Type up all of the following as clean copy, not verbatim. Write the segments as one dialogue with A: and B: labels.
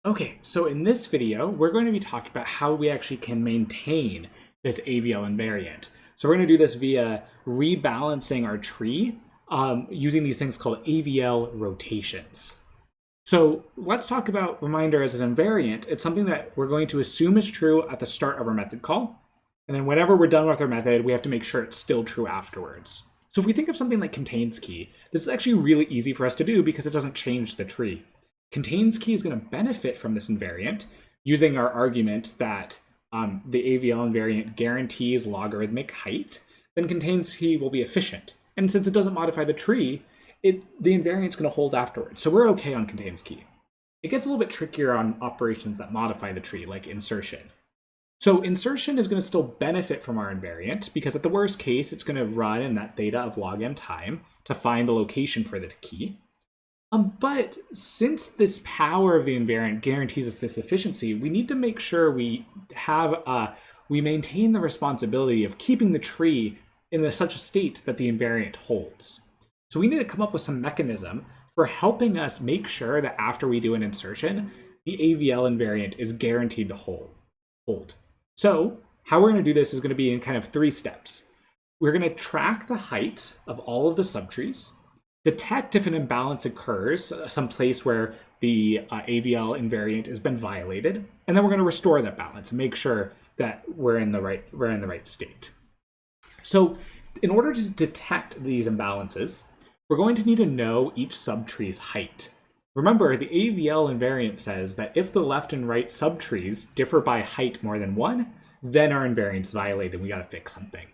A: Okay, so in this video, we're going to be talking about how we actually can maintain this AVL invariant. So we're going to do this via rebalancing our tree using these things called AVL rotations. So let's talk about reminder as an invariant. It's something that we're going to assume is true at the start of our method call. And then whenever we're done with our method, we have to make sure it's still true afterwards. So if we think of something like contains key, this is actually really easy for us to do because it doesn't change the tree. Contains key is going to benefit from this invariant using our argument that the AVL invariant guarantees logarithmic height, then contains key will be efficient. And since it doesn't modify the tree, the invariant is going to hold afterwards. So we're okay on contains key. It gets a little bit trickier on operations that modify the tree, like insertion. So insertion is going to still benefit from our invariant because at the worst case, it's going to run in that theta of log n time to find the location for the key. But since this power of the invariant guarantees us this efficiency, we need to make sure we maintain the responsibility of keeping the tree in such a state that the invariant holds. So we need to come up with some mechanism for helping us make sure that after we do an insertion, the AVL invariant is guaranteed to hold. So how we're going to do this is going to be in kind of 3 steps. We're going to track the height of all of the subtrees, detect if an imbalance occurs, some place where the AVL invariant has been violated, and then we're going to restore that balance and make sure that we're in the right state. So in order to detect these imbalances, we're going to need to know each subtree's height. Remember, the AVL invariant says that if the left and right subtrees differ by height more than 1, then our invariant is violated and we got to fix something.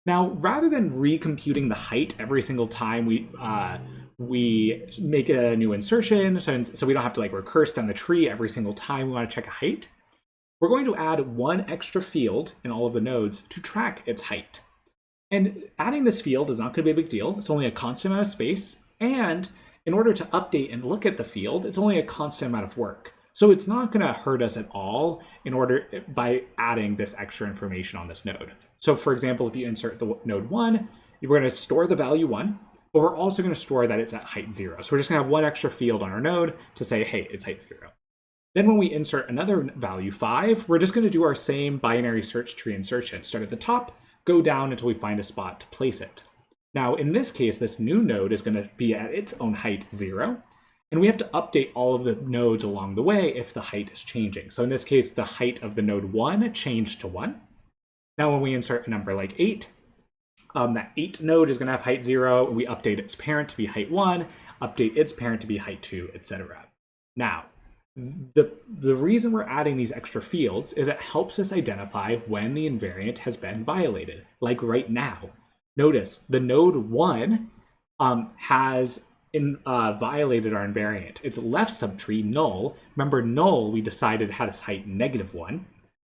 A: Now, rather than recomputing the height every single time we make a new insertion, so we don't have to recurse down the tree every single time we want to check a height, we're going to add 1 extra field in all of the nodes to track its height. And adding this field is not going to be a big deal. It's only a constant amount of space, and in order to update and look at the field, it's only a constant amount of work. So it's not going to hurt us at all by adding this extra information on this node. So for example, if you insert the node 1, we're going to store the value 1, but we're also going to store that it's at height 0. So we're just going to have 1 extra field on our node to say, hey, it's height 0. Then when we insert another value 5, we're just going to do our same binary search tree insertion. Start at the top, go down until we find a spot to place it. Now in this case, this new node is going to be at its own height 0. And we have to update all of the nodes along the way if the height is changing. So in this case, the height of the node 1 changed to 1. Now when we insert a number like 8, that 8 node is going to have height 0, and we update its parent to be height 1, update its parent to be height 2, etc. Now, the reason we're adding these extra fields is it helps us identify when the invariant has been violated. Like right now, notice the node 1 has violated our invariant. Its left subtree, null, remember null we decided had its height -1,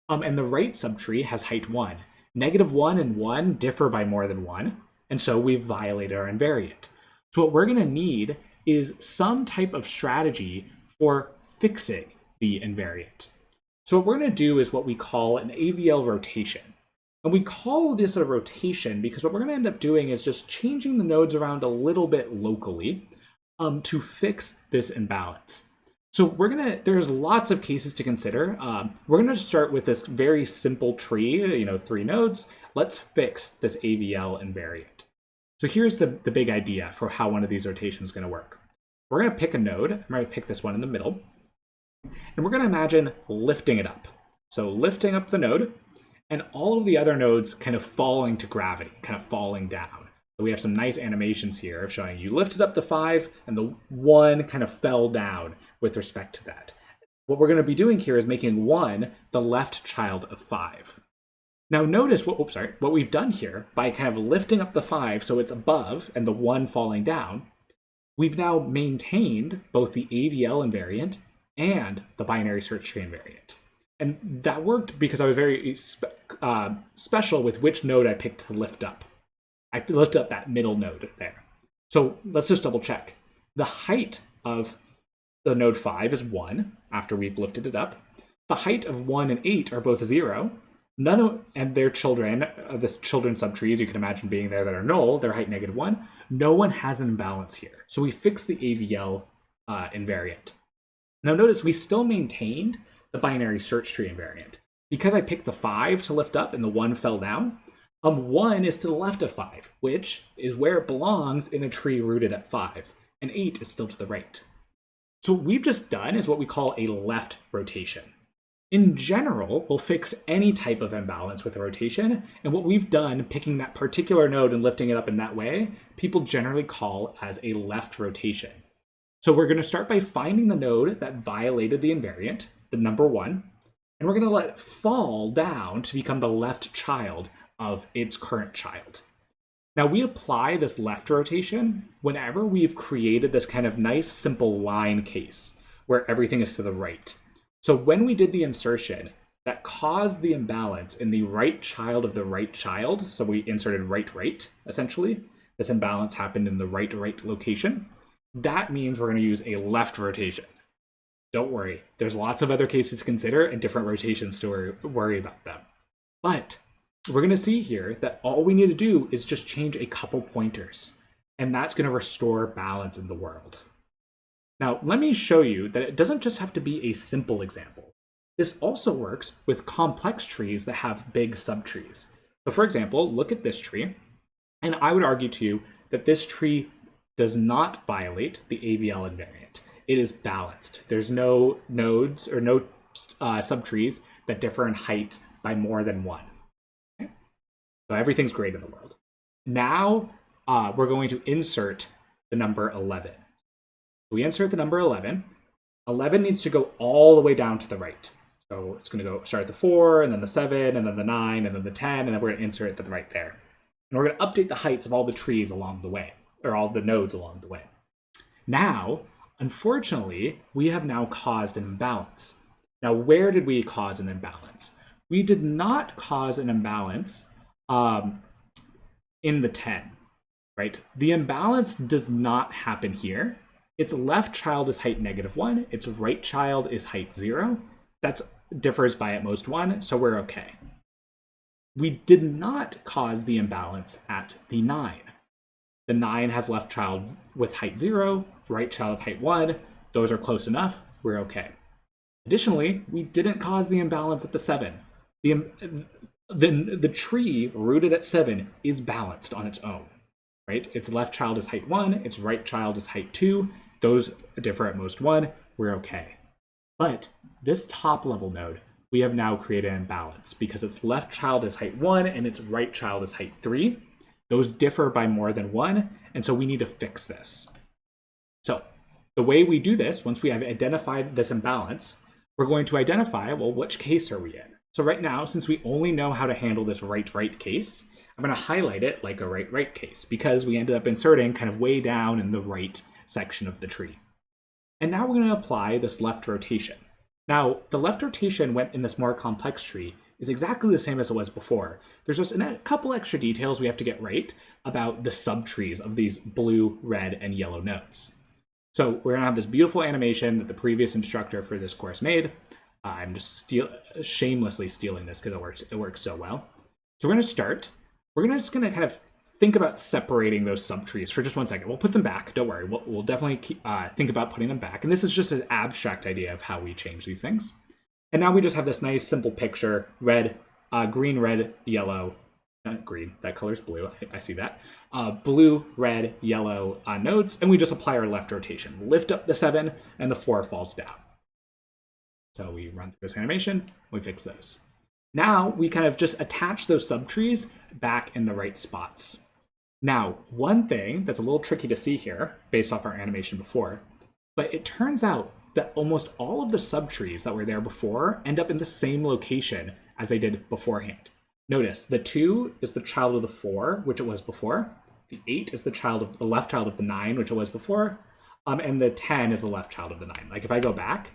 A: and the right subtree has height 1. -1 and 1 differ by more than 1, and so we've violated our invariant. So what we're going to need is some type of strategy for fixing the invariant. So what we're going to do is what we call an AVL rotation. And we call this a rotation because what we're going to end up doing is just changing the nodes around a little bit locally to fix this imbalance. So there's lots of cases to consider. We're going to start with this very simple tree, 3 nodes. Let's fix this AVL invariant. So here's the big idea for how one of these rotations is going to work. We're going to pick a node. I'm going to pick this one in the middle. And we're going to imagine lifting it up. So lifting up the node, and all of the other nodes kind of falling to gravity, kind of falling down. So we have some nice animations here of showing you lifted up the 5 and the 1 kind of fell down with respect to that. What we're going to be doing here is making 1 the left child of 5. Now notice what we've done here by kind of lifting up the 5 so it's above and the 1 falling down, we've now maintained both the AVL invariant and the binary search tree invariant. And that worked because I was very special with which node I picked to lift up. I lifted up that middle node there. So let's just double check. The height of the node 5 is 1 after we've lifted it up. The height of 1 and 8 are both 0. And their children, the children subtrees you can imagine being there that are null, their height -1. No one has an imbalance here. So we fix the AVL invariant. Now notice we still maintained the binary search tree invariant. Because I picked the 5 to lift up and the 1 fell down, 1 is to the left of 5, which is where it belongs in a tree rooted at 5, and 8 is still to the right. So what we've just done is what we call a left rotation. In general, we'll fix any type of imbalance with a rotation, and what we've done, picking that particular node and lifting it up in that way, people generally call as a left rotation. So we're going to start by finding the node that violated the invariant, the number 1, and we're going to let it fall down to become the left child of its current child. Now we apply this left rotation whenever we've created this kind of nice simple line case where everything is to the right. So when we did the insertion that caused the imbalance in the right child of the right child, so we inserted right, essentially, this imbalance happened in the right location, that means we're going to use a left rotation. Don't worry, there's lots of other cases to consider and different rotations to worry about them. But we're going to see here that all we need to do is just change a couple pointers, and that's going to restore balance in the world. Now, let me show you that it doesn't just have to be a simple example. This also works with complex trees that have big subtrees. So for example, look at this tree, and I would argue to you that this tree does not violate the AVL invariant. It is balanced. There's no nodes or no subtrees that differ in height by more than 1. Okay? So everything's great in the world. Now we're going to insert the number 11. We insert the number 11. 11 needs to go all the way down to the right. So it's going to go start at the 4, and then the 7, and then the 9, and then the 10, and then we're going to insert it to the right there. And we're going to update the heights of all the trees along the way, or all the nodes along the way. Now, unfortunately, we have now caused an imbalance. Now, where did we cause an imbalance? We did not cause an imbalance in the 10, right? The imbalance does not happen here. Its left child is height -1. Its right child is height 0. That differs by at most 1, so we're okay. We did not cause the imbalance at the 9. The 9 has left child with height 0, right child of height 1. Those are close enough. We're okay. Additionally, we didn't cause the imbalance at the 7. The tree rooted at 7 is balanced on its own, right? Its left child is height 1. Its right child is height 2. Those differ at most 1. We're okay. But this top level node, we have now created an imbalance because its left child is height 1 and its right child is height 3. Those differ by more than 1, and so we need to fix this. So the way we do this, once we have identified this imbalance, we're going to identify, well, which case are we in? So right now, since we only know how to handle this right case, I'm going to highlight it like a right case because we ended up inserting kind of way down in the right section of the tree. And now we're going to apply this left rotation. Now, the left rotation went in this more complex tree is exactly the same as it was before. There's just a couple extra details we have to get right about the subtrees of these blue, red, and yellow nodes. So we're gonna have this beautiful animation that the previous instructor for this course made. I'm just shamelessly stealing this because it works so well. So we're gonna start. We're just gonna kind of think about separating those subtrees for just 1 second. We'll put them back, don't worry. We'll definitely think about putting them back. And this is just an abstract idea of how we change these things. And now we just have this nice simple picture, red, green, red, yellow, not green, that color's blue, I see that. Blue, red, yellow nodes, and we just apply our left rotation. Lift up the 7, and the 4 falls down. So we run through this animation, we fix those. Now we kind of just attach those subtrees back in the right spots. Now, one thing that's a little tricky to see here, based off our animation before, but it turns out that almost all of the subtrees that were there before end up in the same location as they did beforehand. Notice the 2 is the child of the 4, which it was before. The 8 is the left child of the 9, which it was before. And the 10 is the left child of the 9. Like if I go back,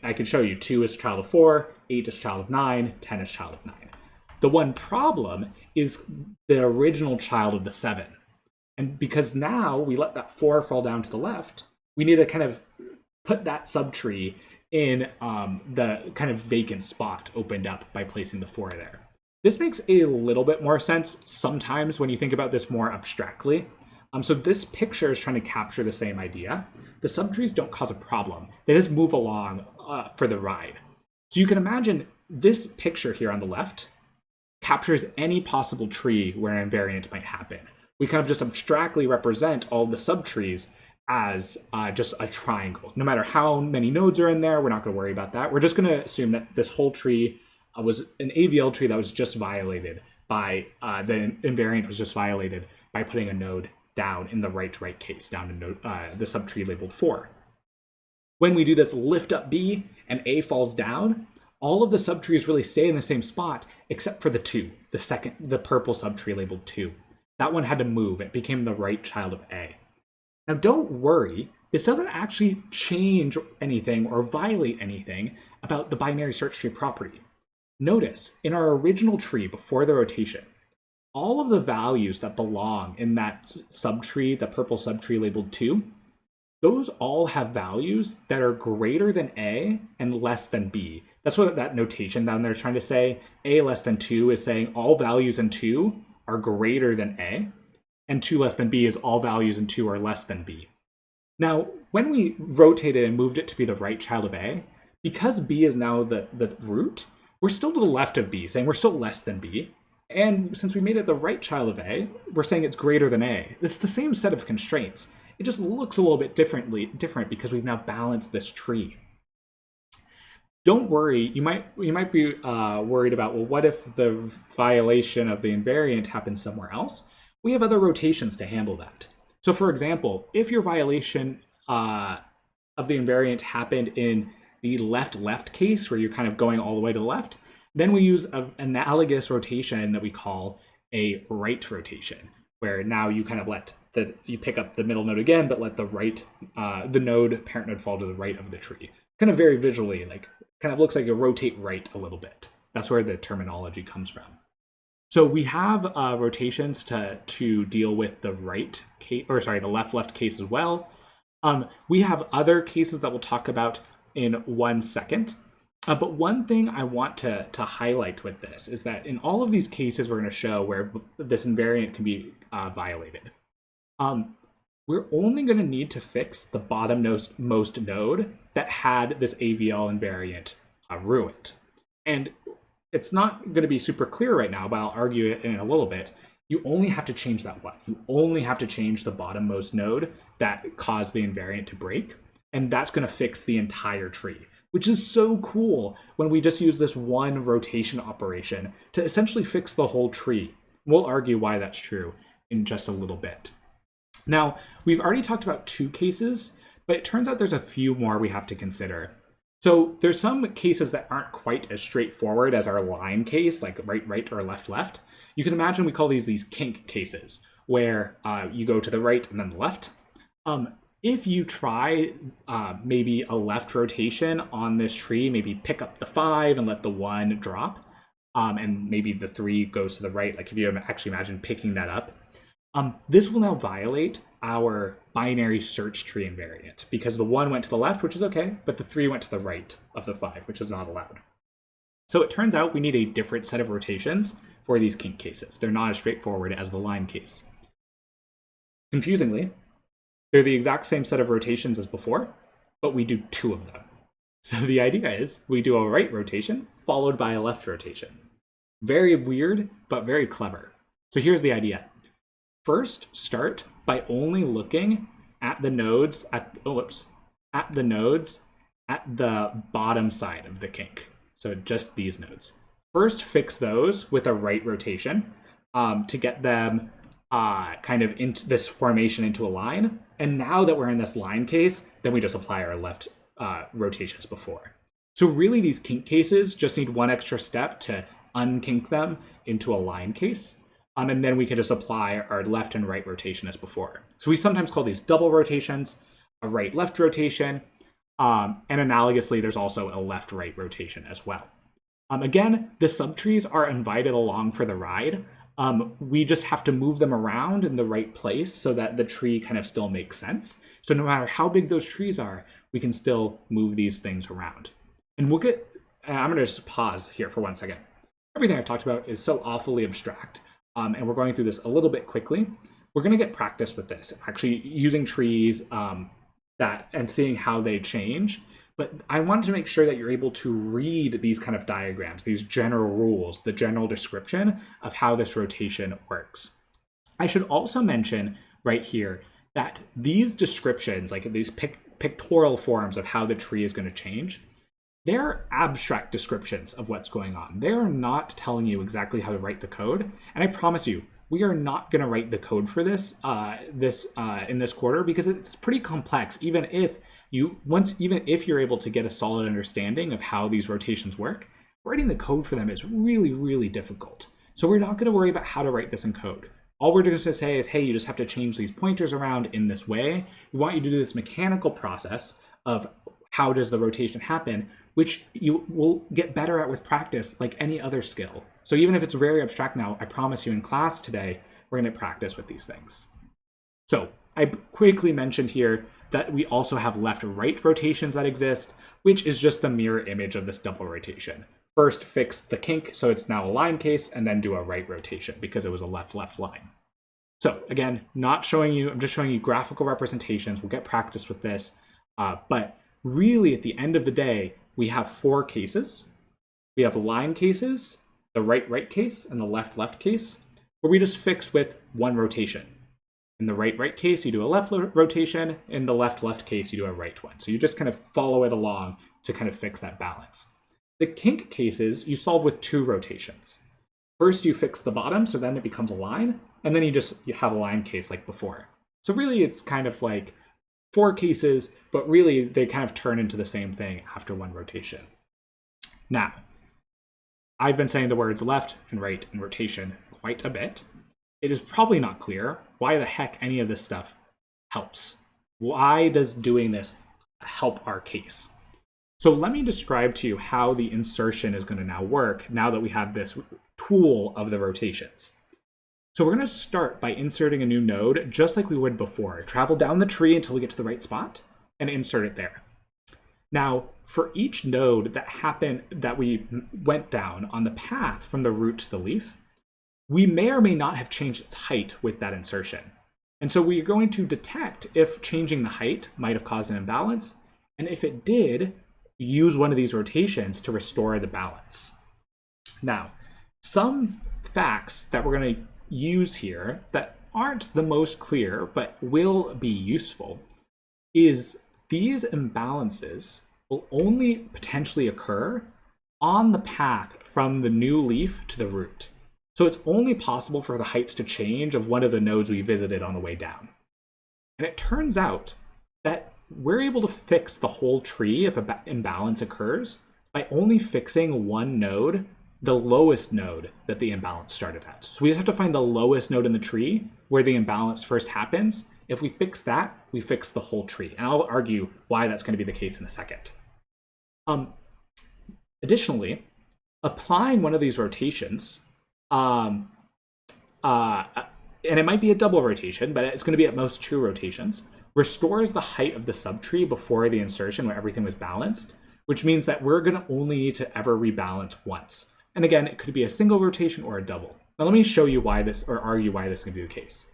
A: I could show you 2 is child of 4, 8 is child of 9, 10 is child of 9. The one problem is the original child of the 7. And because now we let that 4 fall down to the left, we need to kind of put that subtree in the kind of vacant spot opened up by placing the 4 there. This makes a little bit more sense sometimes when you think about this more abstractly, So this picture is trying to capture the same idea. The subtrees don't cause a problem. They just move along for the ride. So you can imagine this picture here on the left captures any possible tree where an invariant might happen. We kind of just abstractly represent all the subtrees as just a triangle. No matter how many nodes are in there, we're not going to worry about that. We're just going to assume that this whole tree was an AVL tree that was just violated by, the invariant was just violated by putting a node down in the right case, down to node, the subtree labeled 4. When we do this lift up B and A falls down, all of the subtrees really stay in the same spot except for the 2, the purple subtree labeled 2. That one had to move. It became the right child of A. Now don't worry, this doesn't actually change anything or violate anything about the binary search tree property. Notice, in our original tree before the rotation, all of the values that belong in that subtree, the purple subtree labeled 2, those all have values that are greater than A and less than B. That's what that notation down there is trying to say. A less than 2 is saying all values in 2 are greater than A, and 2 less than B is all values in 2 are less than B. Now, when we rotated and moved it to be the right child of A, because B is now the root, we're still to the left of B, saying we're still less than B. And since we made it the right child of A, we're saying it's greater than A. It's the same set of constraints. It just looks a little bit different because we've now balanced this tree. Don't worry, you might be worried about, well, what if the violation of the invariant happens somewhere else? We have other rotations to handle that. So for example, if your violation of the invariant happened in the left-left case, where you're kind of going all the way to the left, then we use an analogous rotation that we call a right rotation, where now you kind of you pick up the middle node again, but let the parent node fall to the right of the tree. Kind of very visually, kind of looks like you rotate right a little bit. That's where the terminology comes from. So we have rotations to deal with the the left-left case as well. We have other cases that we'll talk about in 1 second. But one thing I want to highlight with this is that in all of these cases we're going to show where this invariant can be violated, we're only going to need to fix the bottommost node that had this AVL invariant ruined. And it's not going to be super clear right now, but I'll argue it in a little bit. You only have to change that one. You only have to change the bottommost node that caused the invariant to break, and that's going to fix the entire tree, which is so cool when we just use this one rotation operation to essentially fix the whole tree. We'll argue why that's true in just a little bit. Now, we've already talked about 2 cases, but it turns out there's a few more we have to consider. So there's some cases that aren't quite as straightforward as our line case, like right, or left. You can imagine we call these kink cases, where you go to the right and then the left. If you try maybe a left rotation on this tree, maybe pick up the 5 and let the 1 drop, and maybe the 3 goes to the right, like if you actually imagine picking that up, this will now violate our binary search tree invariant, because the 1 went to the left, which is okay, but the 3 went to the right of the 5, which is not allowed. So it turns out we need a different set of rotations for these kink cases. They're not as straightforward as the line case. Confusingly, they're the exact same set of rotations as before, but we do 2 of them. So the idea is we do a right rotation followed by a left rotation. Very weird, but very clever. So here's the idea. First, start by only looking at the nodes at the bottom side of the kink. So just these nodes. First, fix those with a right rotation to get them kind of into this formation into a line. And now that we're in this line case, then we just apply our left rotation as before. So really these kink cases just need one extra step to unkink them into a line case. And then we can just apply our left and right rotation as before. So we sometimes call these double rotations, a right-left rotation, and analogously, there's also a left-right rotation as well. Again, the subtrees are invited along for the ride. We just have to move them around in the right place so that the tree kind of still makes sense. So no matter how big those trees are, we can still move these things around. And I'm going to just pause here for 1 second. Everything I've talked about is so awfully abstract. And we're going through this a little bit quickly, we're going to get practice with this, actually using trees and seeing how they change. But I wanted to make sure that you're able to read these kind of diagrams, these general rules, the general description of how this rotation works. I should also mention right here that these descriptions, like these pictorial forms of how the tree is going to change, they're abstract descriptions of what's going on. They're not telling you exactly how to write the code. And I promise you, we are not going to write the code for this in this quarter, because it's pretty complex. Even if you're able to get a solid understanding of how these rotations work, writing the code for them is really, really difficult. So we're not going to worry about how to write this in code. All we're just going to say is, hey, you just have to change these pointers around in this way. We want you to do this mechanical process of how does the rotation happen, which you will get better at with practice, like any other skill. So even if it's very abstract now, I promise you in class today, we're going to practice with these things. So I quickly mentioned here that we also have left-right rotations that exist, which is just the mirror image of this double rotation. First, fix the kink, so it's now a line case, and then do a right rotation because it was a left-left line. So again, not showing you, I'm just showing you graphical representations. We'll get practice with this, but really at the end of the day, we have 4 cases. We have line cases, the right case, and the left case, where we just fix with one rotation. In the right case, you do a left rotation. In the left case, you do a right one. So you just kind of follow it along to kind of fix that balance. The kink cases, you solve with 2 rotations. First, you fix the bottom, so then it becomes a line, and then you have a line case like before. So really, it's kind of like 4 cases, but really they kind of turn into the same thing after one rotation. Now, I've been saying the words left and right and rotation quite a bit. It is probably not clear why the heck any of this stuff helps. Why does doing this help our case? So let me describe to you how the insertion is going to now work now that we have this tool of the rotations. So we're going to start by inserting a new node just like we would before. Travel down the tree until we get to the right spot and insert it there. Now, for each node that we went down on the path from the root to the leaf, we may or may not have changed its height with that insertion. And so we're going to detect if changing the height might have caused an imbalance, and if it did, use one of these rotations to restore the balance. Now, some facts that we're going to use here that aren't the most clear but will be useful is these imbalances will only potentially occur on the path from the new leaf to the root. So it's only possible for the heights to change of one of the nodes we visited on the way down. And it turns out that we're able to fix the whole tree if an imbalance occurs by only fixing one node, the lowest node that the imbalance started at. So we just have to find the lowest node in the tree where the imbalance first happens. If we fix that, we fix the whole tree. And I'll argue why that's going to be the case in a second. Additionally, applying one of these rotations, and it might be a double rotation, but it's going to be at most 2 rotations, restores the height of the subtree before the insertion where everything was balanced, which means that we're going to only need to ever rebalance once. And again, it could be a single rotation or a double. Now let me show you why this, or argue why this is going to be the case.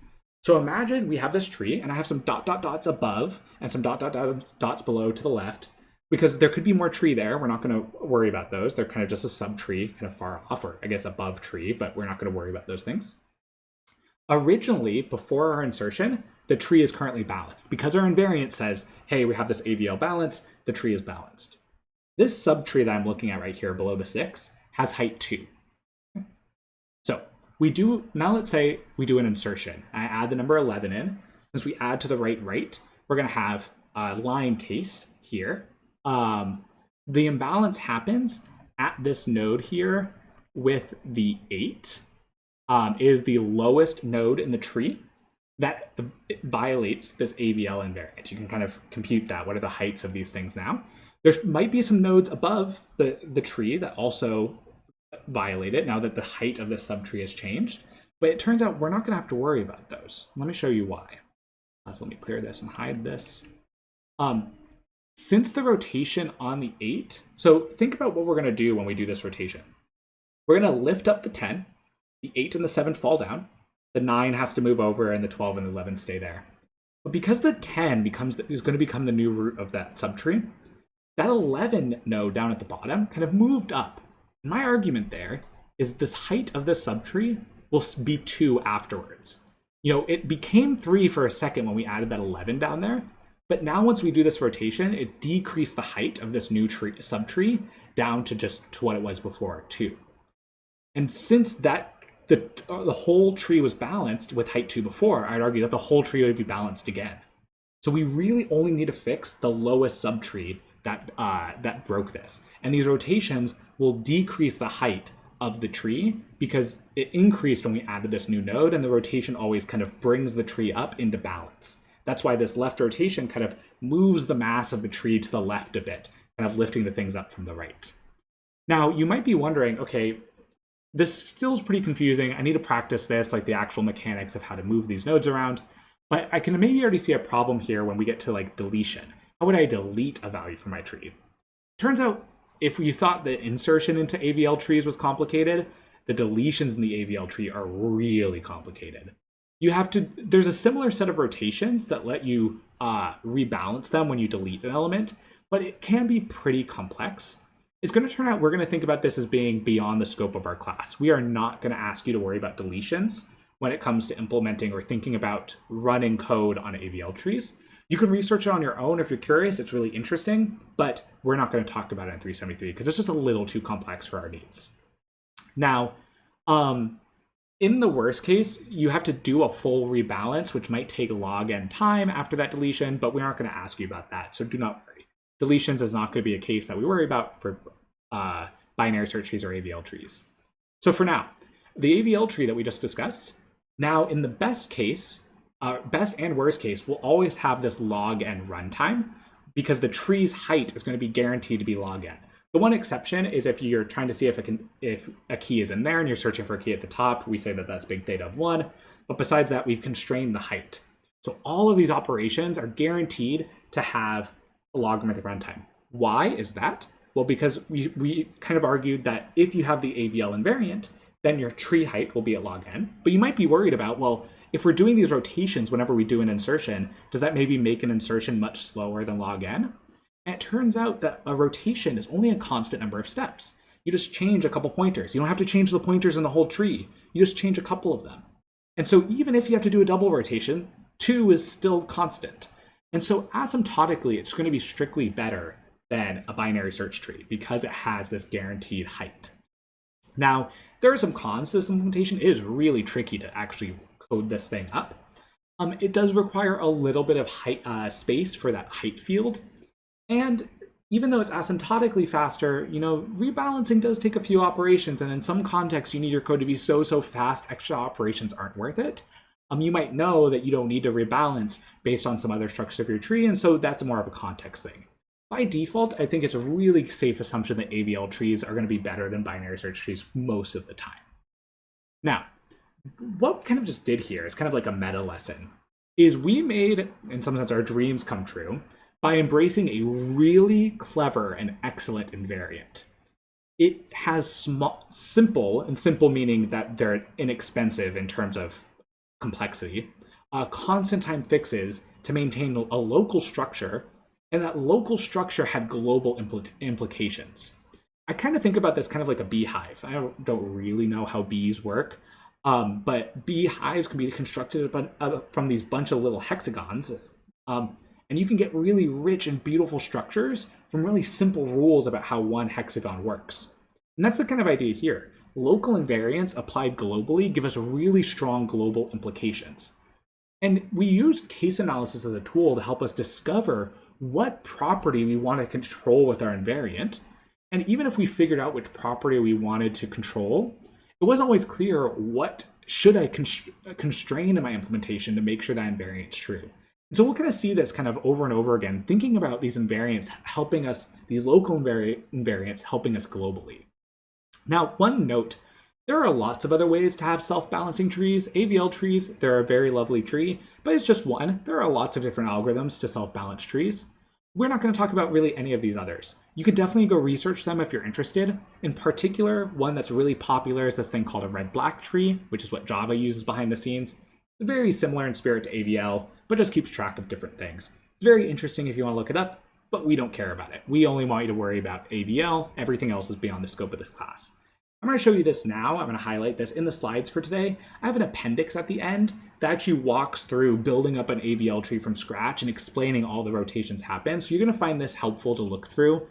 A: So imagine we have this tree and I have some dots above and some dots below to the left, because there could be more tree there. We're not going to worry about those. They're kind of just a subtree, kind of far off, or I guess above tree, but we're not going to worry about those things. Originally, before our insertion, the tree is currently balanced. Because our invariant says, hey, we have this AVL balance, the tree is balanced. This subtree that I'm looking at right here below the 6 has height 2. So now let's say we do an insertion. I add the number 11 in. Since we add to the right, we're going to have a line case here. The imbalance happens at this node here with the 8. Is the lowest node in the tree that violates this AVL invariant. You can kind of compute that. What are the heights of these things now? There might be some nodes above the tree that also violate it now that the height of the subtree has changed. But it turns out we're not going to have to worry about those. Let me show you why. So let me clear this and hide this. Since the rotation on the 8, so think about what we're going to do when we do this rotation. We're going to lift up the 10. The 8 and the 7 fall down. The 9 has to move over, and the 12 and the 11 stay there. But because the 10 is going to become the new root of that subtree, that 11 node down at the bottom kind of moved up. And my argument there is this height of the subtree will be 2 afterwards. You know, it became 3 for a second when we added that 11 down there, but now once we do this rotation, it decreased the height of this new subtree down to just what it was before, 2. And since that the whole tree was balanced with height 2 before, I'd argue that the whole tree would be balanced again. So we really only need to fix the lowest subtree that broke this. And these rotations will decrease the height of the tree because it increased when we added this new node, and the rotation always kind of brings the tree up into balance. That's why this left rotation kind of moves the mass of the tree to the left a bit, kind of lifting the things up from the right. Now, you might be wondering, okay, this still is pretty confusing. I need to practice this, like the actual mechanics of how to move these nodes around. But I can maybe already see a problem here when we get to like deletion. How would I delete a value from my tree? Turns out, if you thought the insertion into AVL trees was complicated, the deletions in the AVL tree are really complicated. There's a similar set of rotations that let you rebalance them when you delete an element, but it can be pretty complex. It's going to turn out we're going to think about this as being beyond the scope of our class. We are not going to ask you to worry about deletions when it comes to implementing or thinking about running code on AVL trees. You can research it on your own if you're curious. It's really interesting, but we're not going to talk about it in 373 because it's just a little too complex for our needs. Now, in the worst case, you have to do a full rebalance, which might take log n time after that deletion, but we aren't going to ask you about that, so do not worry. Deletions is not going to be a case that we worry about for binary search trees or AVL trees. So for now, the AVL tree that we just discussed, now in the best case, best and worst case, we'll always have this log n runtime because the tree's height is going to be guaranteed to be log n. The one exception is if you're trying to see if a key is in there and you're searching for a key at the top, we say that that's big theta of 1. But besides that, we've constrained the height. So all of these operations are guaranteed to have a logarithmic runtime. Why is that? Well, because we kind of argued that if you have the AVL invariant, then your tree height will be at log n. But you might be worried about, well, if we're doing these rotations whenever we do an insertion, does that maybe make an insertion much slower than log n? And it turns out that a rotation is only a constant number of steps. You just change a couple pointers. You don't have to change the pointers in the whole tree. You just change a couple of them. And so even if you have to do a double rotation, 2 is still constant. And so asymptotically, it's going to be strictly better than a binary search tree because it has this guaranteed height. Now, there are some cons to this implementation. It is really tricky to actually code this thing up. It does require a little bit of height, space for that height field. And even though it's asymptotically faster, you know, rebalancing does take a few operations. And in some contexts, you need your code to be so fast, extra operations aren't worth it. You might know that you don't need to rebalance based on some other structure of your tree, and so that's more of a context thing. By default, I think it's a really safe assumption that AVL trees are going to be better than binary search trees most of the time. Now, what we kind of just did here is kind of like a meta lesson, is we made, in some sense, our dreams come true by embracing a really clever and excellent invariant. It has simple meaning that they're inexpensive in terms of complexity, constant time fixes to maintain a local structure, and that local structure had global implications. I kind of think about this kind of like a beehive. I don't really know how bees work, but beehives can be constructed from these bunch of little hexagons, and you can get really rich and beautiful structures from really simple rules about how one hexagon works. And that's the kind of idea here. Local invariants applied globally give us really strong global implications. And we used case analysis as a tool to help us discover what property we want to control with our invariant. And even if we figured out which property we wanted to control, it wasn't always clear what should I constrain in my implementation to make sure that invariant is true. And so we'll kind of see this kind of over and over again, thinking about these invariants helping us, these local invariants helping us globally. Now, one note, there are lots of other ways to have self-balancing trees. AVL trees, they're a very lovely tree, but it's just one. There are lots of different algorithms to self-balance trees. we're not going to talk about really any of these others. You could definitely go research them if you're interested. In particular, one that's really popular is this thing called a red-black tree, which is what Java uses behind the scenes. It's very similar in spirit to AVL, but just keeps track of different things. It's very interesting if you want to look it up, but we don't care about it. We only want you to worry about AVL. Everything else is beyond the scope of this class. I'm going to show you this now. I'm going to highlight this in the slides for today. I have an appendix at the end that actually walks through building up an AVL tree from scratch and explaining all the rotations happen. So you're going to find this helpful to look through,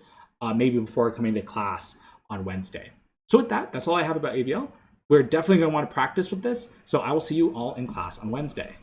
A: maybe before coming to class on Wednesday. So with that, that's all I have about AVL. We're definitely going to want to practice with this. So I will see you all in class on Wednesday.